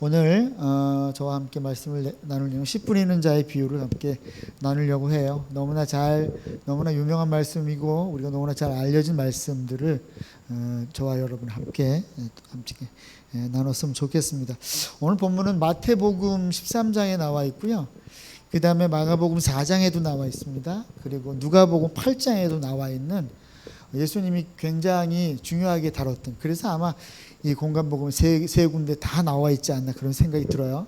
오늘 저와 함께 말씀을 나눌 내용, 씨 뿌리는 자의 비유를 함께 나누려고 해요. 너무나 유명한 말씀이고 우리가 너무나 잘 알려진 말씀들을 저와 여러분 함께 나눴으면 좋겠습니다. 오늘 본문은 마태복음 13장에 나와 있고요. 그 다음에 마가복음 4장에도 나와 있습니다. 그리고 누가복음 8장에도 나와 있는 예수님이 굉장히 중요하게 다뤘던, 그래서 아마 이 공간복음 세 군데 다 나와 있지 않나 그런 생각이 들어요.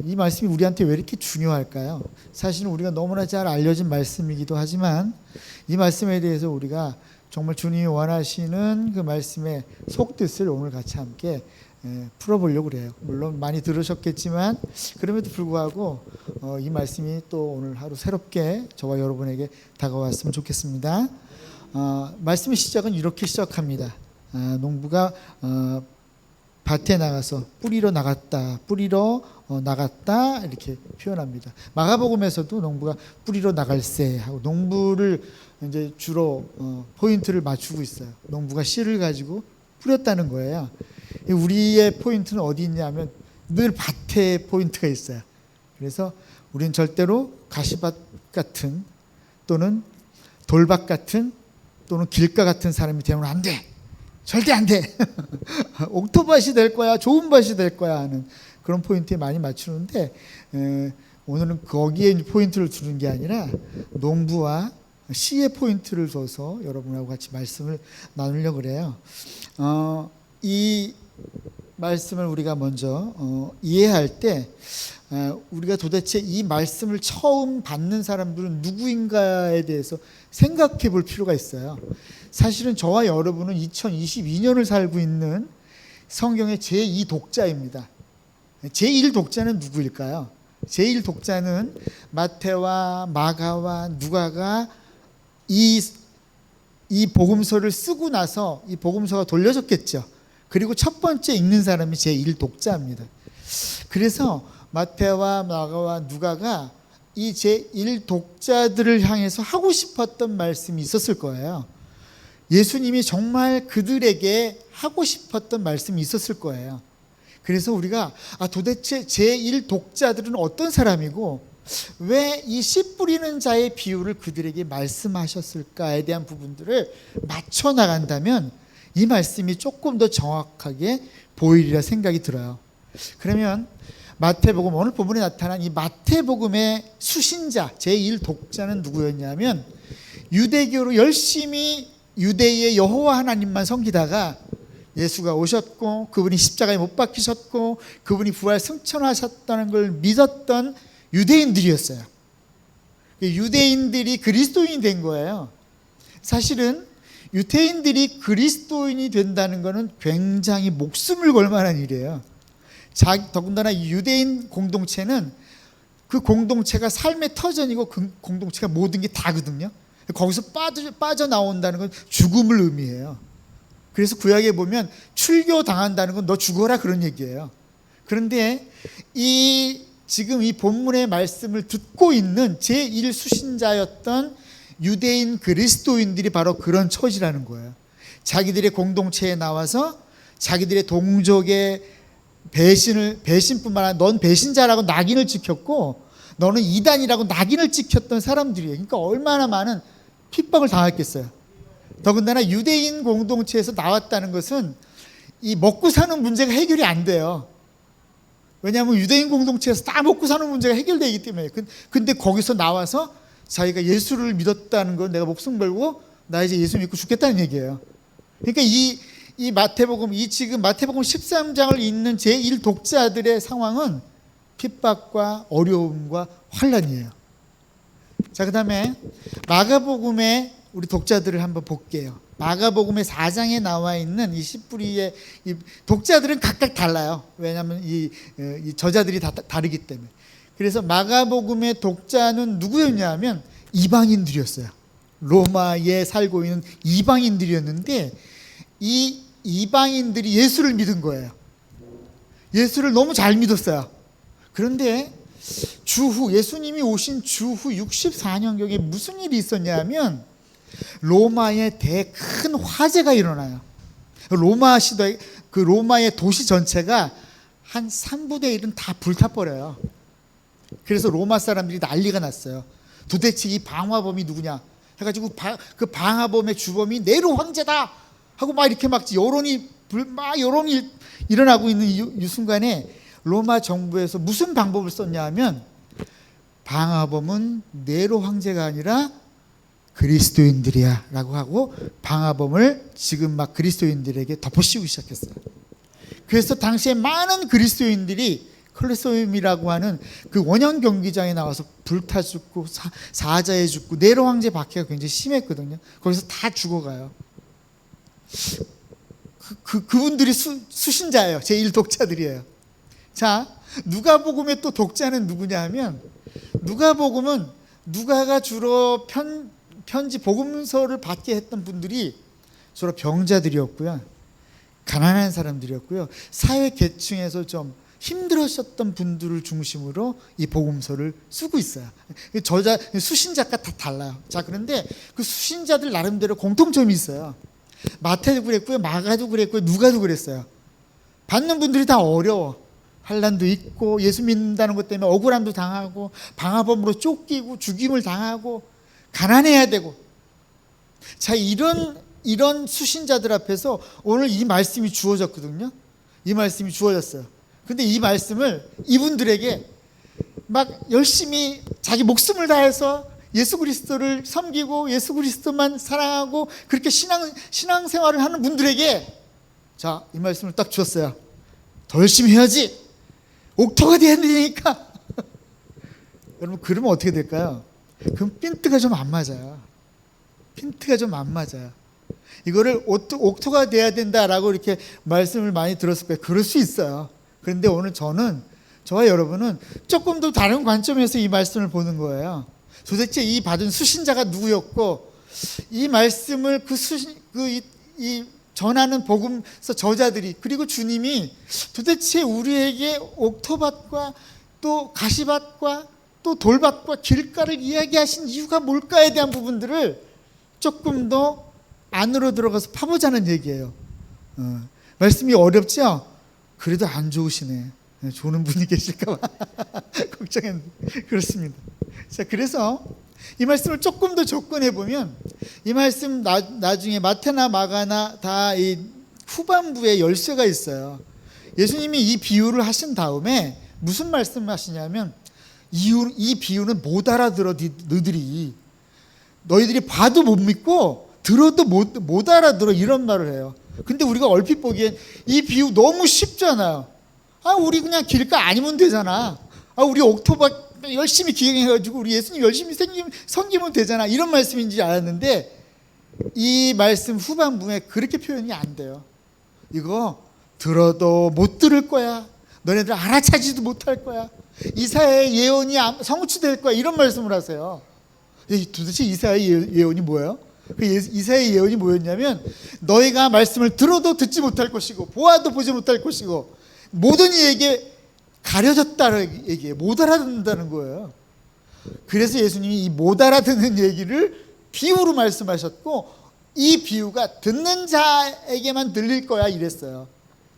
이 말씀이 우리한테 왜 이렇게 중요할까요? 사실은 우리가 너무나 잘 알려진 말씀이기도 하지만 이 말씀에 대해서 우리가 정말 주님이 원하시는 그 말씀의 속뜻을 오늘 같이 함께 풀어보려고 그래요. 물론 많이 들으셨겠지만 그럼에도 불구하고 이 말씀이 또 오늘 하루 새롭게 저와 여러분에게 다가왔으면 좋겠습니다. 말씀의 시작은 이렇게 시작합니다. 농부가 밭에 나가서 뿌리러 나갔다 이렇게 표현합니다. 마가복음에서도 농부가 뿌리러 나갈세 하고 농부를 이제 주로 포인트를 맞추고 있어요. 농부가 씨를 가지고 뿌렸다는 거예요. 우리의 포인트는 어디 있냐면 늘 밭에 포인트가 있어요. 그래서 우리는 절대로 가시밭 같은 또는 돌밭 같은 또는 길가 같은 사람이 되면 안 돼. 절대 안 돼. 옥토밭이 될 거야, 좋은 밭이 될 거야 하는 그런 포인트에 많이 맞추는데 오늘은 거기에 포인트를 두는 게 아니라 농부와 씨의 포인트를 둬서 여러분하고 같이 말씀을 나누려고 그래요. 이 말씀을 우리가 먼저 이해할 때 우리가 도대체 이 말씀을 처음 받는 사람들은 누구인가에 대해서 생각해 볼 필요가 있어요. 사실은 저와 여러분은 2022년을 살고 있는 성경의 제2독자입니다. 제1독자는 누구일까요? 제1독자는 마태와 마가와 누가가 이 복음서를 쓰고 나서 이 복음서가 돌려졌겠죠. 그리고 첫 번째 읽는 사람이 제1독자입니다. 그래서 마태와 마가와 누가가 이 제1독자들을 향해서 하고 싶었던 말씀이 있었을 거예요. 예수님이 정말 그들에게 하고 싶었던 말씀이 있었을 거예요. 그래서 우리가 도대체 제1독자들은 어떤 사람이고 왜 이 씨 뿌리는 자의 비유를 그들에게 말씀하셨을까에 대한 부분들을 맞춰 나간다면 이 말씀이 조금 더 정확하게 보이리라 생각이 들어요. 그러면 마태복음, 오늘 본문에 나타난 이 마태복음의 수신자 제1독자는 누구였냐면 유대교로 열심히 유대의 여호와 하나님만 섬기다가 예수가 오셨고 그분이 십자가에 못 박히셨고 그분이 부활 승천하셨다는 걸 믿었던 유대인들이었어요. 유대인들이 그리스도인이 된 거예요. 사실은 유대인들이 그리스도인이 된다는 것은 굉장히 목숨을 걸 만한 일이에요. 더군다나 유대인 공동체는 그 공동체가 삶의 터전이고 그 공동체가 모든 게 다거든요. 거기서 빠져나온다는 건 죽음을 의미해요. 그래서 구약에 보면 출교당한다는 건 너 죽어라 그런 얘기예요. 그런데 지금 이 본문의 말씀을 듣고 있는 제1수신자였던 유대인 그리스도인들이 바로 그런 처지라는 거예요. 자기들의 공동체에 나와서 자기들의 동족의 배신뿐만 아니라 넌 배신자라고 낙인을 찍혔고 너는 이단이라고 낙인을 찍혔던 사람들이에요. 그러니까 얼마나 많은 핍박을 당했겠어요. 더군다나 유대인 공동체에서 나왔다는 것은 이 먹고 사는 문제가 해결이 안 돼요. 왜냐하면 유대인 공동체에서 다 먹고 사는 문제가 해결되기 때문에. 근데 거기서 나와서 자기가 예수를 믿었다는 건 내가 목숨 걸고 나 이제 예수 믿고 죽겠다는 얘기예요. 그러니까 이 마태복음, 지금 마태복음 13장을 읽는 제1독자들의 상황은 핍박과 어려움과 환난이에요. 자, 그 다음에 마가복음의 우리 독자들을 한번 볼게요. 마가복음의 4장에 나와 있는 이 씨 뿌리의 이 독자들은 각각 달라요. 왜냐하면 이 저자들이 다 다르기 때문에. 그래서 마가복음의 독자는 누구였냐 하면 이방인들이었어요. 로마에 살고 있는 이방인들이었는데 이 이방인들이 예수를 믿은 거예요. 예수를 너무 잘 믿었어요. 그런데 예수님이 오신 주후 64년경에 무슨 일이 있었냐 하면 로마에 큰 화재가 일어나요. 로마의 도시 전체가 한 3분의 1은 다 불타버려요. 그래서 로마 사람들이 난리가 났어요. 도대체 이 방화범이 누구냐 해가지고 그 방화범의 주범이 네로 황제다 하고 막 이렇게 막 여론이 일어나고 있는 이 순간에 로마 정부에서 무슨 방법을 썼냐 하면 방화범은 네로 황제가 아니라 그리스도인들이야 라고 하고 방화범을 지금 막 그리스도인들에게 덮어씌우기 시작했어요. 그래서 당시에 많은 그리스도인들이 콜로세움이라고 하는 그 원형 경기장에 나와서 불타 죽고 사자에 죽고 네로 황제 박해가 굉장히 심했거든요. 거기서 다 죽어가요. 그분들이 수신자예요. 제1 독자들이에요. 자, 누가복음의 또 독자는 누구냐 하면 누가복음은 누가가 주로 편지 복음서를 받게 했던 분들이 주로 병자들이었고요. 가난한 사람들이었고요. 사회 계층에서 좀 힘들으셨던 분들을 중심으로 이 복음서를 쓰고 있어요. 저자 수신자가 다 달라요. 자, 그런데 그 수신자들 나름대로 공통점이 있어요. 마태도 그랬고요, 마가도 그랬고요, 누가도 그랬어요. 받는 분들이 다 어려워. 환난도 있고 예수 믿는다는 것 때문에 억울함도 당하고 방화범으로 쫓기고 죽임을 당하고 가난해야 되고. 자, 이런 수신자들 앞에서 오늘 이 말씀이 주어졌거든요. 이 말씀이 주어졌어요. 근데 이 말씀을 이분들에게 막 열심히 자기 목숨을 다해서 예수 그리스도를 섬기고 예수 그리스도만 사랑하고 그렇게 신앙생활을 하는 분들에게 자, 이 말씀을 딱 주었어요. 더 열심히 해야지. 옥토가 돼야 되니까. 여러분, 그러면 어떻게 될까요? 그럼 핀트가 좀 안 맞아요. 핀트가 좀 안 맞아요. 이거를 옥토가 돼야 된다라고 이렇게 말씀을 많이 들었을 거예요. 그럴 수 있어요. 그런데 오늘 저와 여러분은 조금 더 다른 관점에서 이 말씀을 보는 거예요. 도대체 이 받은 수신자가 누구였고, 이 말씀을 이 전하는 복음서 저자들이, 그리고 주님이 도대체 우리에게 옥토밭과 또 가시밭과 또 돌밭과 길가를 이야기하신 이유가 뭘까에 대한 부분들을 조금 더 안으로 들어가서 파보자는 얘기예요. 말씀이 어렵죠? 그래도 안 좋으시네. 좋은 분이 계실까 봐 걱정했는데 그렇습니다. 자, 그래서 이 말씀을 조금 더 접근해 보면 이 말씀 나중에 마태나 마가나 다 이 후반부에 열쇠가 있어요. 예수님이 이 비유를 하신 다음에 무슨 말씀을 하시냐면 이 비유는 못 알아들어. 너희들이 봐도 못 믿고 들어도 못 알아들어, 이런 말을 해요. 근데 우리가 얼핏 보기엔 이 비유 너무 쉽잖아요. 우리 그냥 길가 아니면 되잖아. 우리 옥토박 열심히 기행해가지고 우리 예수님 열심히 섬기면 되잖아, 이런 말씀인지 알았는데 이 말씀 후반부에 그렇게 표현이 안 돼요. 이거 들어도 못 들을 거야. 너네들 알아차지도 못할 거야. 이사야의 예언이 성취될 거야, 이런 말씀을 하세요. 도대체 이사야의 예언이 뭐예요? 이사야의 예언이 뭐였냐면 너희가 말씀을 들어도 듣지 못할 것이고 보아도 보지 못할 것이고 모든 이에게 가려졌다는 얘기예요. 못 알아듣는다는 거예요. 그래서 예수님이 이 못 알아듣는 얘기를 비유로 말씀하셨고 이 비유가 듣는 자에게만 들릴 거야, 이랬어요.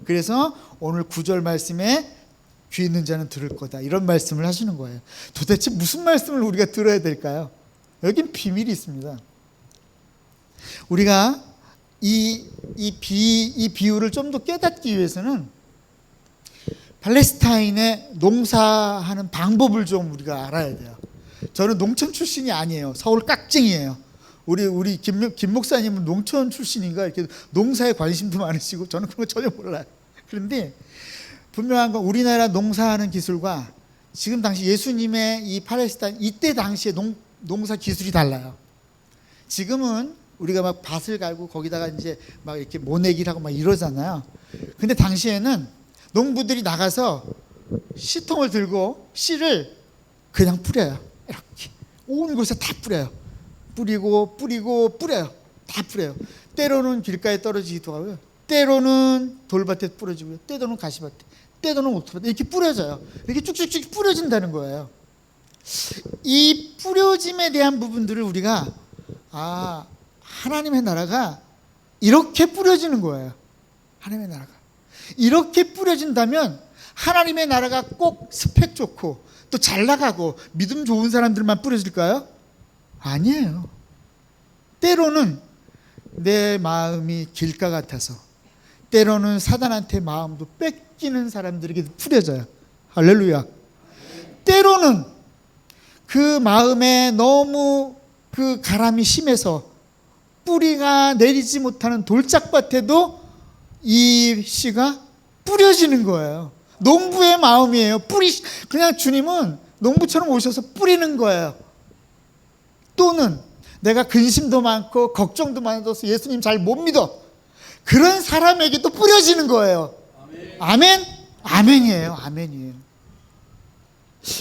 그래서 오늘 9절 말씀에 귀 있는 자는 들을 거다, 이런 말씀을 하시는 거예요. 도대체 무슨 말씀을 우리가 들어야 될까요? 여긴 비밀이 있습니다. 우리가 이 비유를 좀 더 깨닫기 위해서는 팔레스타인의 농사하는 방법을 좀 우리가 알아야 돼요. 저는 농촌 출신이 아니에요. 서울 깍쟁이에요. 우리 김 목사님은 농촌 출신인가, 이렇게 농사에 관심도 많으시고 저는 그런 거 전혀 몰라요. 그런데 분명한 건 우리나라 농사하는 기술과 지금 당시 예수님의 이 팔레스타인 이때 당시의 농사 기술이 달라요. 지금은 우리가 막 밭을 갈고 거기다가 이제 막 이렇게 모내기를 하고 막 이러잖아요. 근데 당시에는 농부들이 나가서 씨통을 들고 씨를 그냥 뿌려요. 이렇게 온 곳에 다 뿌려요. 뿌리고 뿌려요. 다 뿌려요. 때로는 길가에 떨어지기도 하고요. 때로는 돌밭에 뿌려지고요. 때로는 가시밭에, 때로는 옥토밭에 이렇게 뿌려져요. 이렇게 쭉쭉쭉 뿌려진다는 거예요. 이 뿌려짐에 대한 부분들을 우리가 하나님의 나라가 이렇게 뿌려지는 거예요. 하나님의 나라가 이렇게 뿌려진다면 하나님의 나라가 꼭 스펙 좋고 또 잘 나가고 믿음 좋은 사람들만 뿌려질까요? 아니에요. 때로는 내 마음이 길가 같아서, 때로는 사단한테 마음도 뺏기는 사람들에게 뿌려져요. 할렐루야. 때로는 그 마음에 너무 그 가람이 심해서 뿌리가 내리지 못하는 돌짝밭에도 이 씨가 뿌려지는 거예요. 농부의 마음이에요. 그냥 주님은 농부처럼 오셔서 뿌리는 거예요. 또는 내가 근심도 많고 걱정도 많아서 예수님 잘 못 믿어, 그런 사람에게도 뿌려지는 거예요. 아멘? 아멘이에요. 아멘이에요.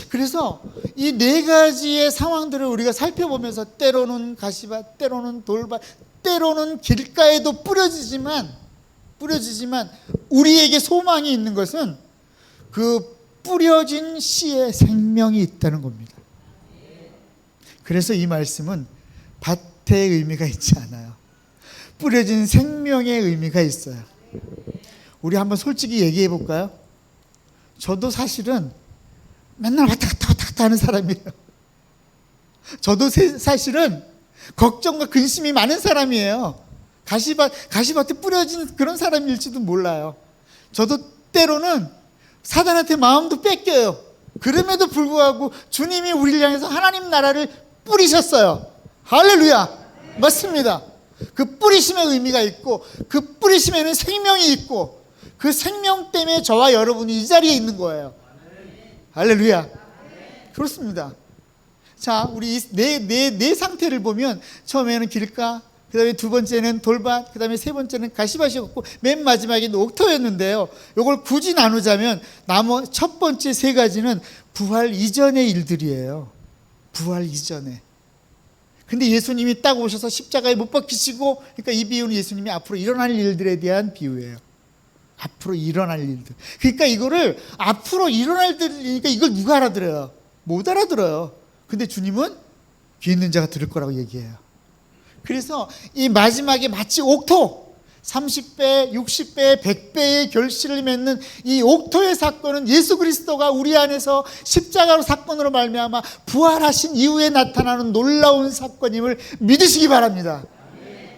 그래서 이 네 가지의 상황들을 우리가 살펴보면서 때로는 가시밭, 때로는 돌밭, 때로는 길가에도 뿌려지지만 우리에게 소망이 있는 것은 그 뿌려진 씨에 생명이 있다는 겁니다. 그래서 이 말씀은 밭의 의미가 있지 않아요. 뿌려진 생명의 의미가 있어요. 우리 한번 솔직히 얘기해 볼까요? 저도 사실은 맨날 왔다 갔다 하는 사람이에요. 저도 사실은 걱정과 근심이 많은 사람이에요. 가시밭에 뿌려진 그런 사람일지도 몰라요. 저도 때로는 사단한테 마음도 뺏겨요. 그럼에도 불구하고 주님이 우리를 향해서 하나님 나라를 뿌리셨어요. 할렐루야. 맞습니다. 그 뿌리심의 의미가 있고, 그 뿌리심에는 생명이 있고, 그 생명 때문에 저와 여러분이 이 자리에 있는 거예요. 할렐루야. 그렇습니다. 자, 우리 네 상태를 보면 처음에는 길가, 그 다음에 두 번째는 돌밭, 그 다음에 세 번째는 가시밭이었고, 맨 마지막에는 옥토였는데요. 이걸 굳이 나누자면 첫 번째 세 가지는 부활 이전의 일들이에요. 부활 이전에. 근데 예수님이 딱 오셔서 십자가에 못 박히시고, 그러니까 이 비유는 예수님이 앞으로 일어날 일들에 대한 비유예요. 앞으로 일어날 일들. 그러니까 이거를 앞으로 일어날 일이니까 이걸 누가 알아들어요? 못 알아들어요. 근데 주님은 귀 있는 자가 들을 거라고 얘기해요. 그래서 이 마지막에 마치 옥토, 30배, 60배, 100배의 결실을 맺는 이 옥토의 사건은 예수 그리스도가 우리 안에서 십자가로 사건으로 말미암아 부활하신 이후에 나타나는 놀라운 사건임을 믿으시기 바랍니다.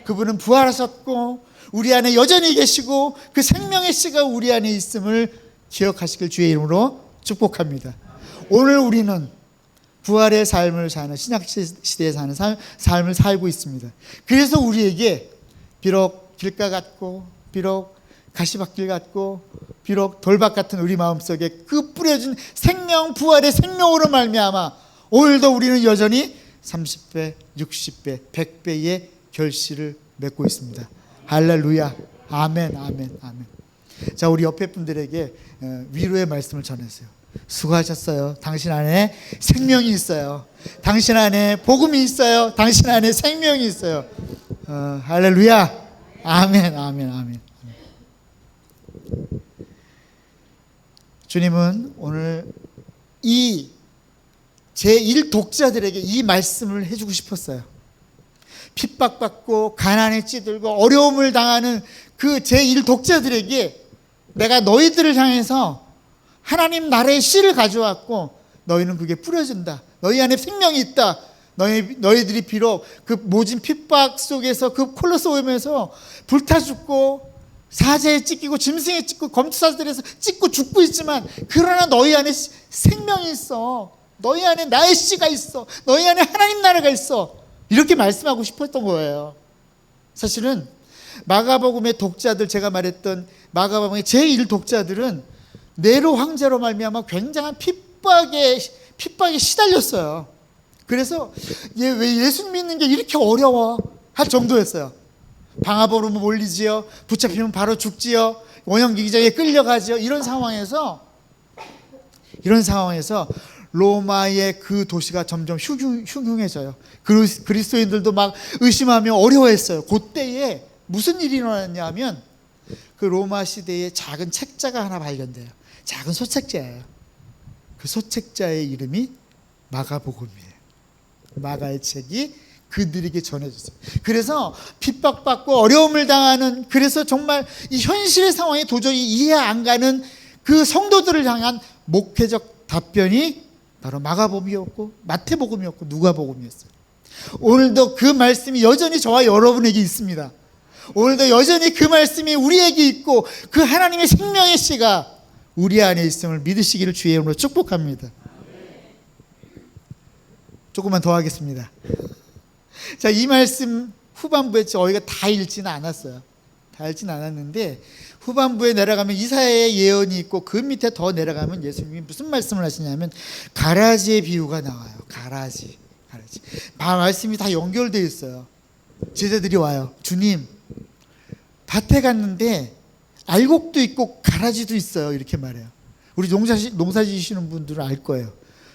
그분은 부활하셨고 우리 안에 여전히 계시고 그 생명의 씨가 우리 안에 있음을 기억하시길 주의 이름으로 축복합니다. 오늘 우리는 부활의 삶을 사는, 신약시대에 사는 삶을 살고 있습니다. 그래서 우리에게 비록 길가 같고, 비록 가시밭길 같고, 비록 돌밭 같은 우리 마음속에 그 뿌려진 생명, 부활의 생명으로 말미암아 오늘도 우리는 여전히 30배, 60배, 100배의 결실을 맺고 있습니다. 할렐루야. 아멘, 아멘, 아멘. 자, 우리 옆에 분들에게 위로의 말씀을 전했어요. 수고하셨어요. 당신 안에 생명이 있어요. 당신 안에 복음이 있어요. 당신 안에 생명이 있어요. 할렐루야. 아멘, 아멘, 아멘. 주님은 오늘 이 제1 독자들에게 이 말씀을 해주고 싶었어요. 핍박받고 가난에 찌들고 어려움을 당하는 그 제1 독자들에게 내가 너희들을 향해서 하나님 나라의 씨를 가져왔고 너희는 그게 뿌려진다. 너희 안에 생명이 있다. 너희들이 비록 그 모진 핍박 속에서 그 콜로세움에서 불타 죽고 사제에 찢기고 짐승에 찢고 검투사들에서 찢고 죽고 있지만 그러나 너희 안에 생명이 있어. 너희 안에 나의 씨가 있어. 너희 안에 하나님 나라가 있어. 이렇게 말씀하고 싶었던 거예요. 사실은 마가복음의 독자들, 제가 말했던 마가복음의 제1 독자들은 네로 황제로 말미암아 굉장한 핍박에 시달렸어요. 그래서 왜 예수 믿는 게 이렇게 어려워 할 정도였어요. 방화범으로 몰리지요. 붙잡히면 바로 죽지요. 원형기장에 끌려가지요. 이런 상황에서 로마의 그 도시가 점점 흉흉해져요. 그리스도인들도 막 의심하며 어려워했어요. 그때에 무슨 일이 일어났냐면 그 로마 시대에 작은 책자가 하나 발견돼요. 작은 소책자예요. 그 소책자의 이름이 마가복음이에요. 마가의 책이 그들에게 전해졌어요. 그래서 핍박받고 어려움을 당하는, 그래서 정말 이 현실의 상황이 도저히 이해 안 가는 그 성도들을 향한 목회적 답변이 바로 마가복음이었고 마태복음이었고 누가복음이었어요. 오늘도 그 말씀이 여전히 저와 여러분에게 있습니다. 오늘도 여전히 그 말씀이 우리에게 있고 그 하나님의 생명의 씨가 우리 안에 있음을 믿으시기를 주의 이름으로 축복합니다. 조금만 더 하겠습니다. 자, 이 말씀 후반부에 저희가 다 읽지는 않았어요. 다 읽지는 않았는데 후반부에 내려가면 이사야의 예언이 있고 그 밑에 더 내려가면 예수님이 무슨 말씀을 하시냐면 가라지의 비유가 나와요. 가라지. 말씀이 다 연결되어 있어요. 제자들이 와요. 주님, 밭에 갔는데 알곡도 있고 가라지도 있어요. 이렇게 말해요. 우리 농사 지시는 분들은 알 거예요.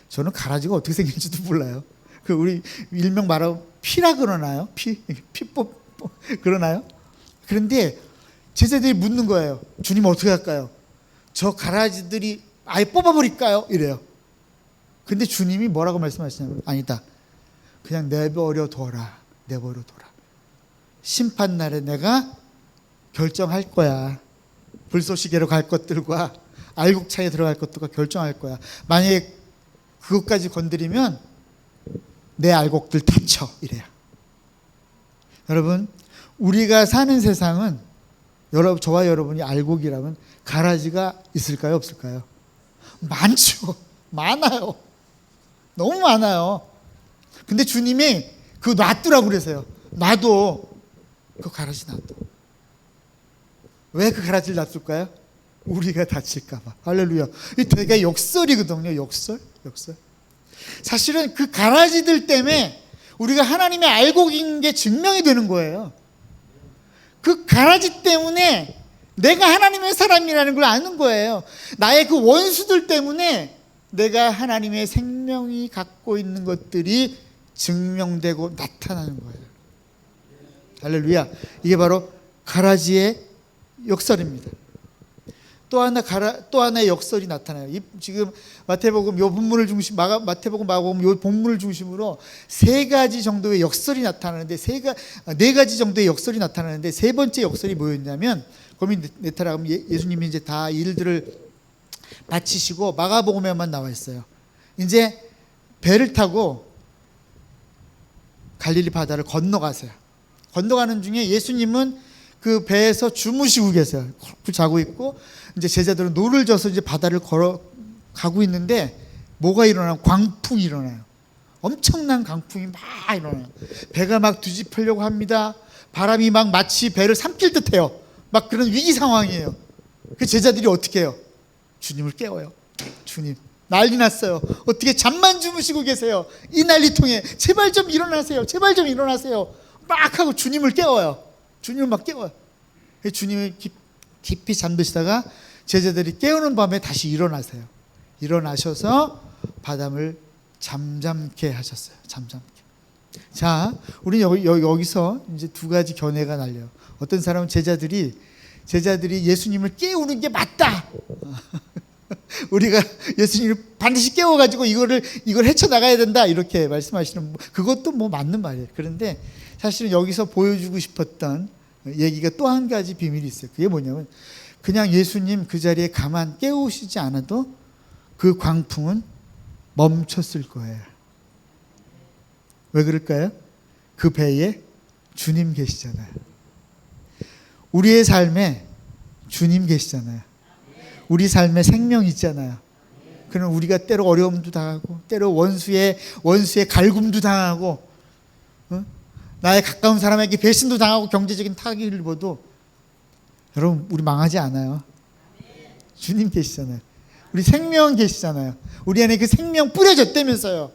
저는 가라지가 어떻게 생긴지도 몰라요. 그 우리 일명 말하면 피라 그러나요? 피뽑 그러나요? 그런데 제자들이 묻는 거예요. 주님 어떻게 할까요? 저 가라지들이 아예 뽑아버릴까요? 이래요. 근데 주님이 뭐라고 말씀하시냐면 아니다. 그냥 내버려 둬라. 심판날에 내가 결정할 거야. 불쏘시개로 갈 것들과 알곡차에 들어갈 것들과 결정할 거야. 만약에 그것까지 건드리면 내 알곡들 다쳐. 이래요. 여러분, 우리가 사는 세상은 저와 여러분이 알곡이라면 가라지가 있을까요? 없을까요? 많죠. 많아요. 너무 많아요. 근데 주님이 그거 놔두라고 그러세요. 놔둬. 그 가라지 놔둬. 왜 그 가라지를 놔둘까요? 우리가 다칠까 봐. 할렐루야. 이 되게 역설이거든요. 역설. 사실은 그 가라지들 때문에 우리가 하나님의 알곡인 게 증명이 되는 거예요. 그 가라지 때문에 내가 하나님의 사람이라는 걸 아는 거예요. 나의 그 원수들 때문에 내가 하나님의 생명이 갖고 있는 것들이 증명되고 나타나는 거예요. 할렐루야. 이게 바로 가라지의 역설입니다. 또 하나의 역설이 나타나요. 지금 마태복음 요 본문을 중심 마태복음 마가복음 요 본문을 중심으로 세 가지 정도의 역설이 나타나는데 네 가지 정도의 역설이 나타나는데 세 번째 역설이 뭐였냐면 거기 네타라면 예수님이 이제 다 일들을 마치시고 마가복음에만 나와 있어요. 이제 배를 타고 갈릴리 바다를 건너가세요. 건너가는 중에 예수님은 그 배에서 주무시고 계세요. 자고 있고 이제 제자들은 노를 져서 이제 바다를 걸어가고 있는데 뭐가 일어나요? 광풍이 일어나요. 엄청난 광풍이 막 일어나요. 배가 막 뒤집히려고 합니다. 바람이 막 마치 배를 삼킬 듯해요. 막 그런 위기 상황이에요. 그 제자들이 어떻게 해요? 주님을 깨워요. 주님, 난리 났어요. 어떻게 잠만 주무시고 계세요? 이 난리통에 제발 좀 일어나세요. 제발 좀 일어나세요. 막 하고 주님을 깨워요. 주님을 막 깨워요. 주님을 깊이 잠드시다가 제자들이 깨우는 밤에 다시 일어나세요. 일어나셔서 바람을 잠잠케 하셨어요. 잠잠케. 자, 우리는 여기서 이제 두 가지 견해가 날려요. 어떤 사람은 제자들이 예수님을 깨우는 게 맞다. 우리가 예수님을 반드시 깨워가지고 이걸 헤쳐나가야 된다. 이렇게 말씀하시는, 그것도 뭐 맞는 말이에요. 그런데 사실은 여기서 보여주고 싶었던 얘기가 또 한 가지 비밀이 있어요. 그게 뭐냐면 그냥 예수님 그 자리에 가만 깨우시지 않아도 그 광풍은 멈췄을 거예요. 왜 그럴까요? 그 배에 주님 계시잖아요. 우리의 삶에 주님 계시잖아요. 우리 삶에 생명 있잖아요. 그럼 우리가 때로 어려움도 당하고 때로 원수의 갈굼도 당하고 나의 가까운 사람에게 배신도 당하고 경제적인 타격을 입어도 여러분 우리 망하지 않아요. 주님 계시잖아요. 우리 생명 계시잖아요. 우리 안에 그 생명 뿌려졌다면서요.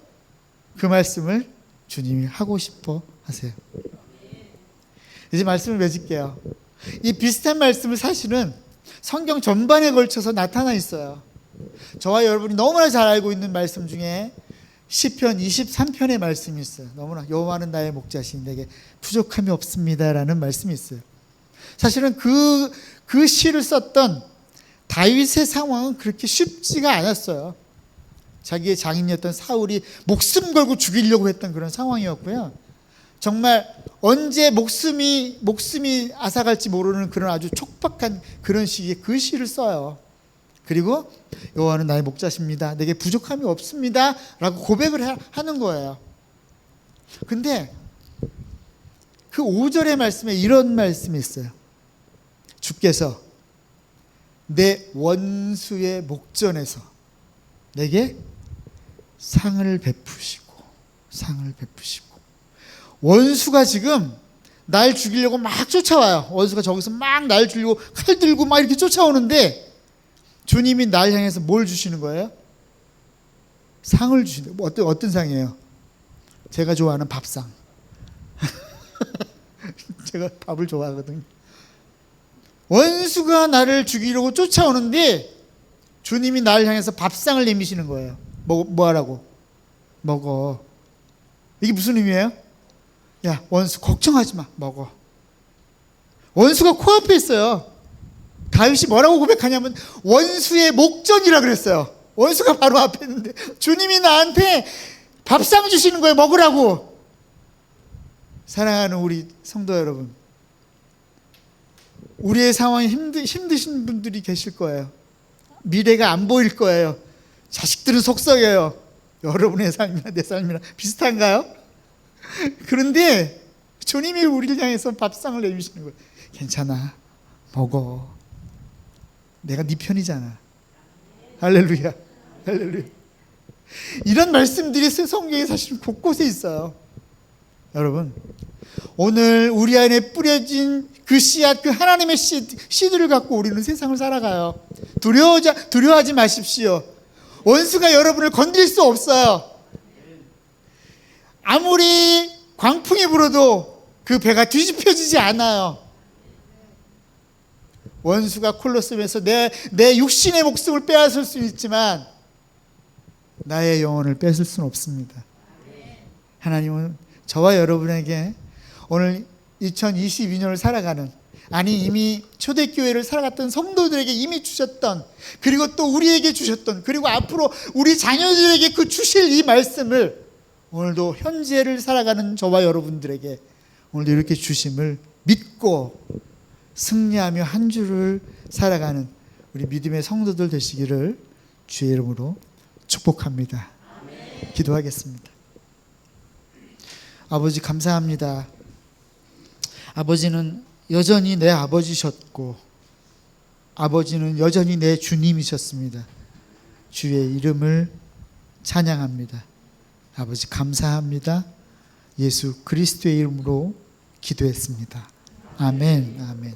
그 말씀을 주님이 하고 싶어 하세요. 이제 말씀을 맺을게요. 이 비슷한 말씀을 사실은 성경 전반에 걸쳐서 나타나 있어요. 저와 여러분이 너무나 잘 알고 있는 말씀 중에 시편 23편의 말씀이 있어요. 너무나 여호와는 나의 목자시니 내게 부족함이 없습니다라는 말씀이 있어요. 사실은 그 시를 썼던 다윗의 상황은 그렇게 쉽지가 않았어요. 자기의 장인이었던 사울이 목숨 걸고 죽이려고 했던 그런 상황이었고요. 정말 언제 목숨이 앗아갈지 모르는 그런 아주 촉박한 그런 시기에 그 시를 써요. 그리고 여호와는 나의 목자십니다. 내게 부족함이 없습니다. 라고 고백을 하는 거예요. 근데 그 5절의 말씀에 이런 말씀이 있어요. 주께서 내 원수의 목전에서 내게 상을 베푸시고 원수가 지금 날 죽이려고 막 쫓아와요. 원수가 저기서 막 날 죽이려고 칼 들고 막 이렇게 쫓아오는데 주님이 날 향해서 뭘 주시는 거예요? 상을 주시는 거예요. 어떤 상이에요? 제가 좋아하는 밥상. 제가 밥을 좋아하거든요. 원수가 나를 죽이려고 쫓아오는데 주님이 나를 향해서 밥상을 내미시는 거예요. 뭐 하라고? 먹어. 이게 무슨 의미예요? 야, 원수 걱정하지 마. 먹어. 원수가 코앞에 있어요. 다윗이 뭐라고 고백하냐면 원수의 목전이라 그랬어요. 원수가 바로 앞에 있는데 주님이 나한테 밥상 주시는 거예요. 먹으라고. 사랑하는 우리 성도 여러분, 우리의 상황이 힘드신 분들이 계실 거예요. 미래가 안 보일 거예요. 자식들은 속썩여요. 여러분의 삶이나 내 삶이나 비슷한가요? 그런데 주님이 우리를 향해서 밥상을 내주시는 거예요. 괜찮아, 먹어. 내가 네 편이잖아. 할렐루야, 할렐루야. 이런 말씀들이 성경에 사실 곳곳에 있어요. 여러분, 오늘 우리 안에 뿌려진 그 씨앗, 그 하나님의 씨들을 갖고 우리는 세상을 살아가요. 두려워하지 마십시오. 원수가 여러분을 건드릴 수 없어요. 아무리 광풍이 불어도 그 배가 뒤집혀지지 않아요. 원수가 콜로세움에서 내 육신의 목숨을 빼앗을 수 있지만 나의 영혼을 뺏을 수는 없습니다. 하나님은 저와 여러분에게 오늘 2022년을 살아가는, 아니 이미 초대교회를 살아갔던 성도들에게 이미 주셨던, 그리고 또 우리에게 주셨던, 그리고 앞으로 우리 자녀들에게 그 주실 이 말씀을 오늘도 현재를 살아가는 저와 여러분들에게 오늘도 이렇게 주심을 믿고 승리하며 한 주를 살아가는 우리 믿음의 성도들 되시기를 주의 이름으로 축복합니다. 기도하겠습니다. 아버지 감사합니다. 아버지는 여전히 내 아버지셨고 아버지는 여전히 내 주님이셨습니다. 주의 이름을 찬양합니다. 아버지 감사합니다. 예수 그리스도의 이름으로 기도했습니다. 아멘. 아멘.